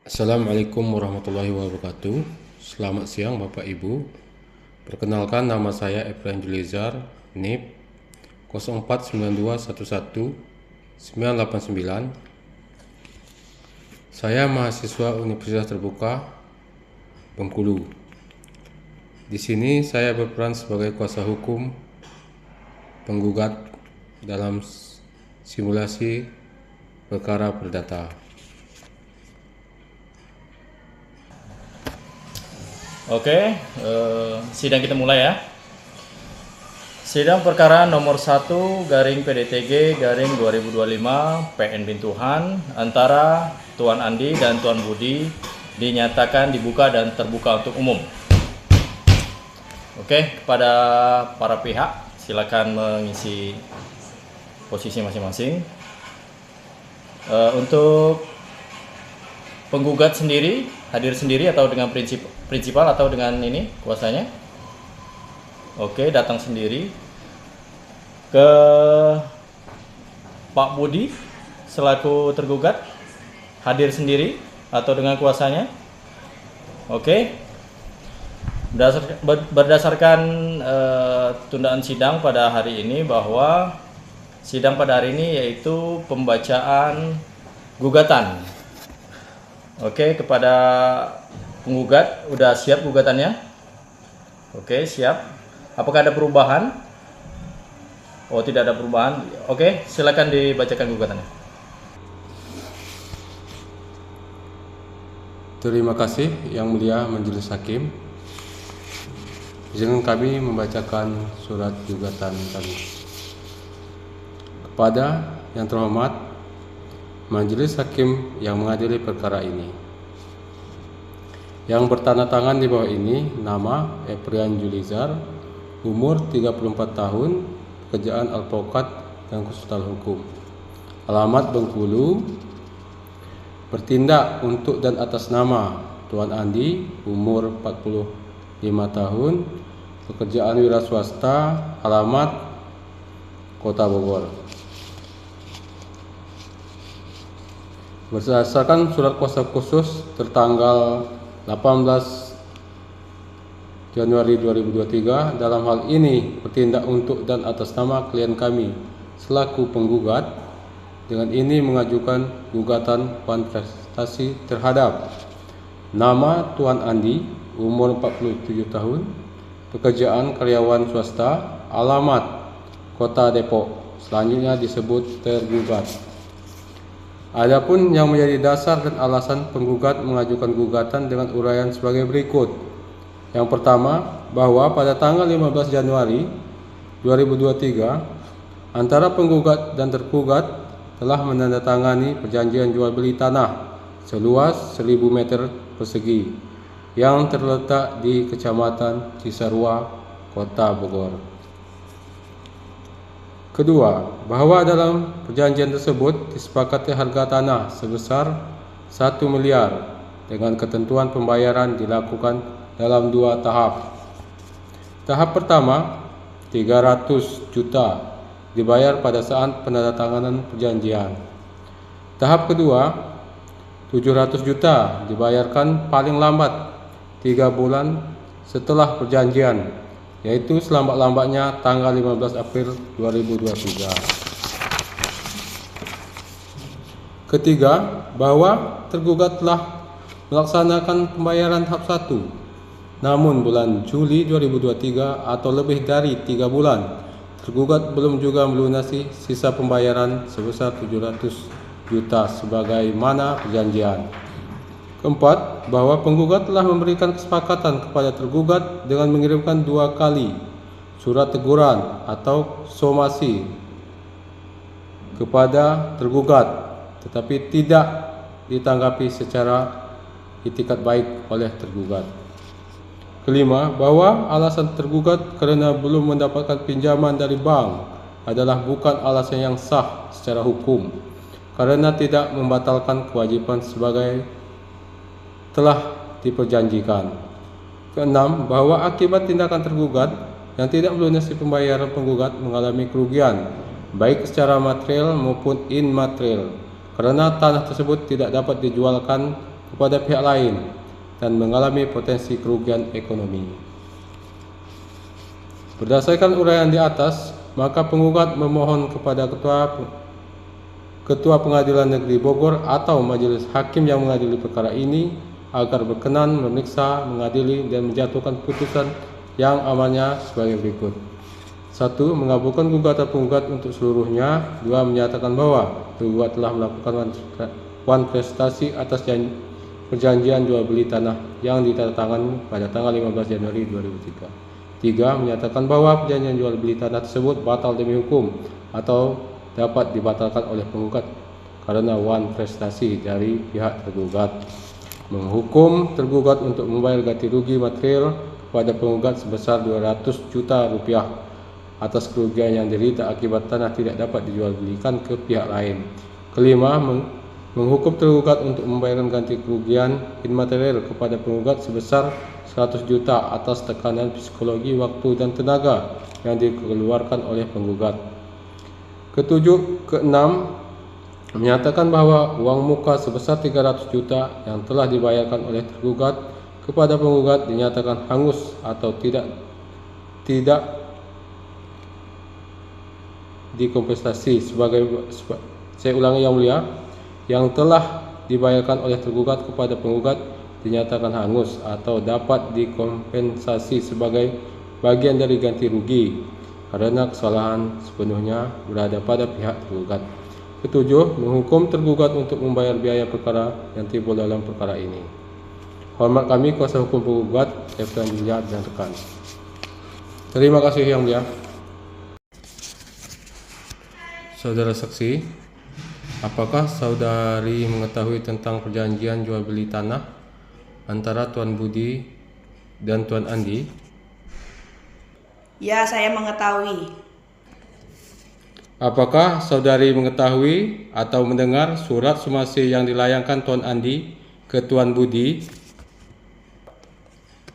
Assalamualaikum warahmatullahi wabarakatuh. Selamat siang Bapak Ibu. Perkenalkan, nama saya Efrain Julizar, NIP 049211989. Saya mahasiswa Universitas Terbuka Bengkulu. Di sini saya berperan sebagai kuasa hukum penggugat dalam simulasi perkara perdata. Oke, sidang kita mulai ya. Sidang perkara nomor 1 garing PDTG garing 2025 PN Bintuhan antara Tuan Andi dan Tuan Budi dinyatakan dibuka dan terbuka untuk umum. Oke, kepada para pihak silakan mengisi posisi masing-masing. Untuk penggugat sendiri hadir sendiri atau dengan prinsipal atau dengan ini kuasanya? Oke, datang sendiri. Ke Pak Budi selaku tergugat hadir sendiri atau dengan kuasanya? Oke. Berdasarkan tundaan sidang pada hari ini, bahwa sidang pada hari ini yaitu pembacaan gugatan. Oke, kepada penggugat, udah siap gugatannya? Oke, siap. Apakah ada perubahan? Oh, tidak ada perubahan. Oke, silakan dibacakan gugatannya. Terima kasih Yang Mulia Majelis Hakim. Izinkan kami membacakan surat gugatan kami. Kepada Yang Terhormat Majelis Hakim yang mengadili perkara ini, yang bertanda tangan di bawah ini, nama Efrain Julizar, umur 34 tahun, pekerjaan advokat dan konsultan hukum, alamat Bengkulu, bertindak untuk dan atas nama Tuan Andi, umur 45 tahun, pekerjaan wira swasta, alamat Kota Bogor. Berdasarkan surat kuasa khusus tertanggal 18 Januari 2023, dalam hal ini bertindak untuk dan atas nama klien kami selaku penggugat, dengan ini mengajukan gugatan prestasi terhadap nama Tuan Andi, umur 47 tahun, pekerjaan karyawan swasta, alamat Kota Depok, selanjutnya disebut tergugat. Adapun yang menjadi dasar dan alasan penggugat mengajukan gugatan dengan uraian sebagai berikut. Yang pertama, bahwa pada tanggal 15 Januari 2023 antara penggugat dan tergugat telah menandatangani perjanjian jual beli tanah seluas 1000 meter persegi yang terletak di Kecamatan Cisarua, Kota Bogor. Kedua, bahwa dalam perjanjian tersebut disepakati harga tanah sebesar 1 miliar dengan ketentuan pembayaran dilakukan dalam 2 tahap. Tahap pertama, 300 juta dibayar pada saat penandatanganan perjanjian. Tahap kedua, 700 juta dibayarkan paling lambat 3 bulan setelah perjanjian, yaitu selambat-lambatnya tanggal 15 April 2023. Ketiga, bahwa tergugat telah melaksanakan pembayaran tahap 1, namun bulan Juli 2023 atau lebih dari 3 bulan, tergugat belum juga melunasi sisa pembayaran sebesar 700 juta sebagaimana perjanjian. Keempat, bahwa penggugat telah memberikan kesepakatan kepada tergugat dengan mengirimkan 2 kali surat teguran atau somasi kepada tergugat, tetapi tidak ditanggapi secara itikat baik oleh tergugat. Kelima, bahwa alasan tergugat kerana belum mendapatkan pinjaman dari bank adalah bukan alasan yang sah secara hukum, karena tidak membatalkan kewajipan sebagai telah diperjanjikan. Keenam, bahwa akibat tindakan tergugat yang tidak melunasi pembayaran, penggugat mengalami kerugian baik secara material maupun immaterial, karena tanah tersebut tidak dapat dijualkan kepada pihak lain dan mengalami potensi kerugian ekonomi. Berdasarkan uraian di atas, maka penggugat memohon kepada Ketua Pengadilan Negeri Bogor atau Majelis Hakim yang mengadili perkara ini agar berkenan memeriksa, mengadili, dan menjatuhkan putusan yang amannya sebagai berikut. 1. Mengabulkan gugatan penggugat untuk seluruhnya. 2. Menyatakan bahwa penggugat telah melakukan wan prestasi atas perjanjian jual beli tanah yang ditandatangani pada tanggal 15 Januari 2003. 3. Menyatakan bahwa perjanjian jual beli tanah tersebut batal demi hukum atau dapat dibatalkan oleh penggugat karena wan prestasi dari pihak tergugat. Menghukum tergugat untuk membayar ganti rugi material kepada penggugat sebesar 200 juta rupiah atas kerugian yang diderita akibat tanah tidak dapat dijual belikan ke pihak lain. Kelima, menghukum tergugat untuk membayarkan ganti kerugian imaterial kepada penggugat sebesar 100 juta atas tekanan psikologi, waktu, dan tenaga yang dikeluarkan oleh penggugat. Keenam, menyatakan bahwa uang muka sebesar 300 juta yang telah dibayarkan oleh tergugat kepada penggugat dinyatakan hangus atau tidak dikompensasi saya ulangi yang mulia, yang telah dibayarkan oleh tergugat kepada penggugat dinyatakan hangus atau dapat dikompensasi sebagai bagian dari ganti rugi karena kesalahan sepenuhnya berada pada pihak tergugat. Ketujuh, menghukum tergugat untuk membayar biaya perkara yang timbul dalam perkara ini. Hormat kami kuasa hukum penggugat, F.T. Julia dan rekan. Terima kasih yang mulia. Saudara saksi, apakah saudari mengetahui tentang perjanjian jual beli tanah antara Tuan Budi dan Tuan Andi? Ya, saya mengetahui. Apakah saudari mengetahui atau mendengar surat somasi yang dilayangkan Tuan Andi ke Tuan Budi?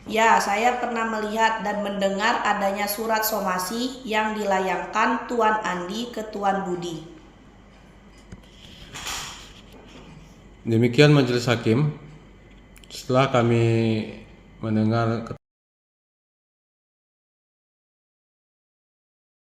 Ya, saya pernah melihat dan mendengar adanya surat somasi yang dilayangkan Tuan Andi ke Tuan Budi. Demikian Majelis Hakim, setelah kami mendengar